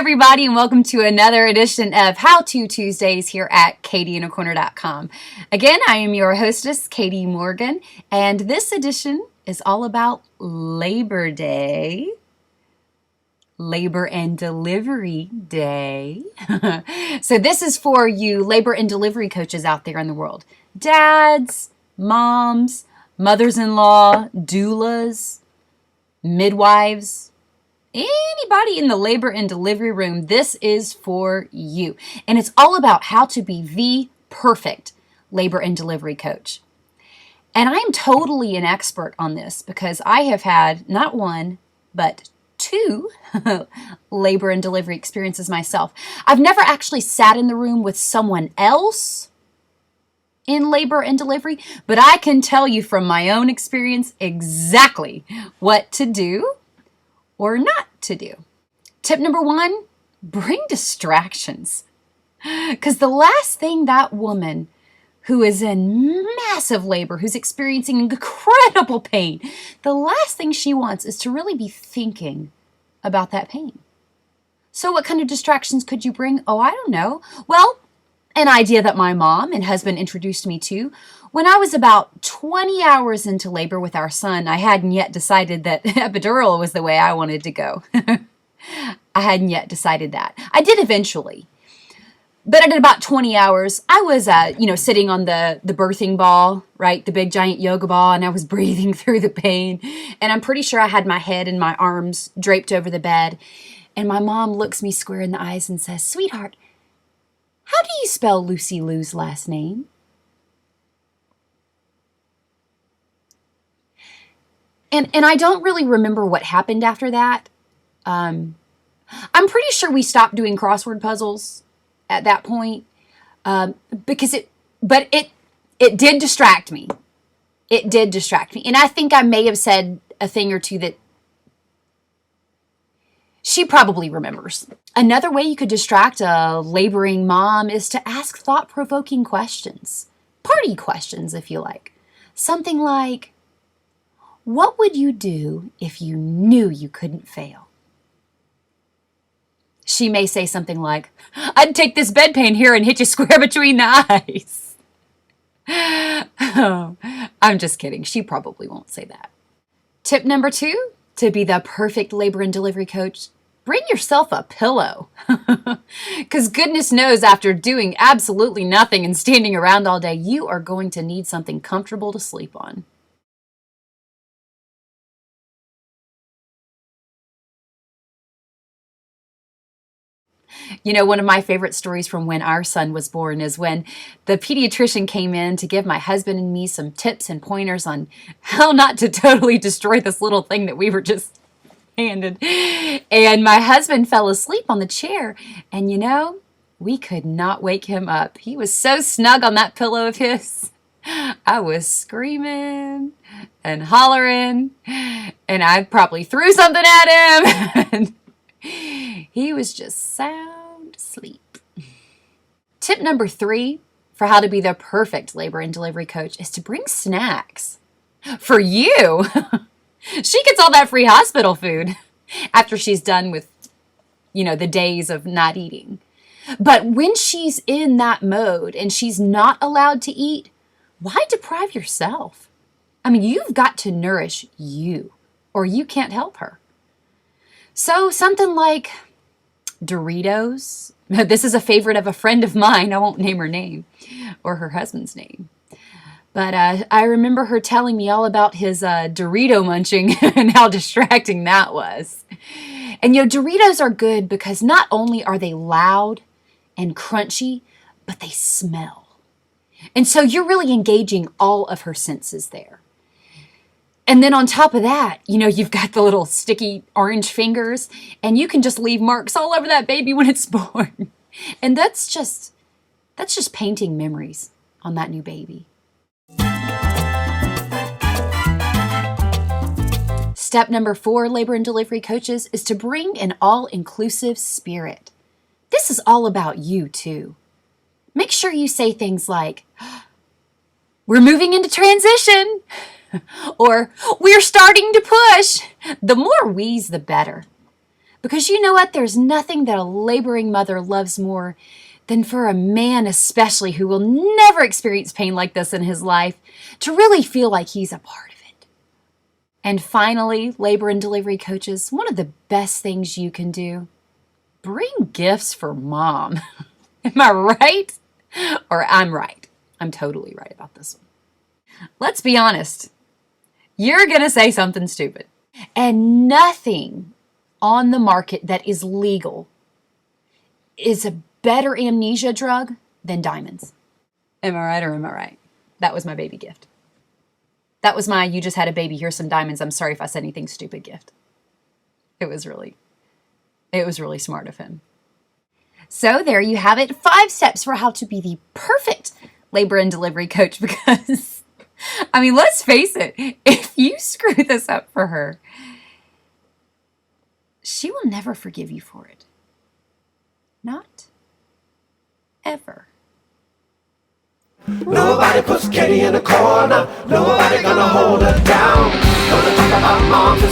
everybody, and welcome to another edition of How To Tuesdays here at KatyInACorner.com. Again, I am your hostess, Katy Morgan, and this edition is all about Labor Day, Labor and Delivery Day. So this is for you labor and delivery coaches out there in the world. Dads, moms, mothers-in-law, doulas, midwives, anybody in the labor and delivery room, this is for you. And it's all about how to be the perfect labor and delivery coach. And I'm totally an expert on this because I have had not one, but two labor and delivery experiences myself. I've never actually sat in the room with someone else in labor and delivery, but I can tell you from my own experience exactly what to do or not to do. Tip number one, bring distractions. Because the last thing that woman who is in massive labor, who's experiencing incredible pain, the last thing she wants is to really be thinking about that pain. So what kind of distractions could you bring? Oh, I don't know. Well, an idea that my mom and husband introduced me to. When I was about 20 hours into labor with our son, I hadn't yet decided that epidural was the way I wanted to go. I hadn't yet decided that. I did eventually. But at about 20 hours, I was, sitting on the birthing ball, right? The big giant yoga ball, and I was breathing through the pain. And I'm pretty sure I had my head and my arms draped over the bed. And my mom looks me square in the eyes and says, "Sweetheart, how do you spell Lucy Lou's last name?" And I don't really remember what happened after that. I'm pretty sure we stopped doing crossword puzzles at that point because it did distract me. It did distract me. And I think I may have said a thing or two that she probably remembers. Another way you could distract a laboring mom is to ask thought-provoking questions. Party questions, if you like. Something like, what would you do if you knew you couldn't fail? She may say something like, "I'd take this bedpan here and hit you square between the eyes." Oh, I'm just kidding. She probably won't say that. Tip number two, to be the perfect labor and delivery coach, bring yourself a pillow. Because goodness knows, after doing absolutely nothing and standing around all day, you are going to need something comfortable to sleep on. You know, one of my favorite stories from when our son was born is when the pediatrician came in to give my husband and me some tips and pointers on how not to totally destroy this little thing that we were just handed. And my husband fell asleep on the chair, and we could not wake him up. He was so snug on that pillow of his. I was screaming and hollering, and I probably threw something at him. And he was just sound asleep. Tip number three for how to be the perfect labor and delivery coach is to bring snacks. For you, she gets all that free hospital food after she's done with, the days of not eating. But when she's in that mode and she's not allowed to eat, why deprive yourself? I mean, you've got to nourish you, or you can't help her. So something like Doritos. This is a favorite of a friend of mine. I won't name her name or her husband's name. But I remember her telling me all about his Dorito munching and how distracting that was. And Doritos are good because not only are they loud and crunchy, but they smell. And so you're really engaging all of her senses there. And then on top of that, you've got the little sticky orange fingers, and you can just leave marks all over that baby when it's born. And that's just painting memories on that new baby. Step number 4, labor and delivery coaches, is to bring an all-inclusive spirit. This is all about you, too. Make sure you say things like, "We're moving into transition," or "We're starting to push." The more we's, the better. Because you know what? There's nothing that a laboring mother loves more than for a man especially who will never experience pain like this in his life to really feel like he's a part of it. And finally, labor and delivery coaches, one of the best things you can do, bring gifts for mom. Am I right? Or I'm right. I'm totally right about this one. Let's be honest. You're going to say something stupid. And nothing on the market that is legal is a better amnesia drug than diamonds. Am I right or am I right? That was my baby gift. That was my, you just had a baby, here's some diamonds, I'm sorry if I said anything stupid gift. It was really smart of him. So there you have it, 5 steps for how to be the perfect labor and delivery coach, because, I mean, let's face it, if you screw this up for her, she will never forgive you for it. Not ever. Nobody puts Katy in a corner. Nobody gonna hold her down. Gonna talk about mom to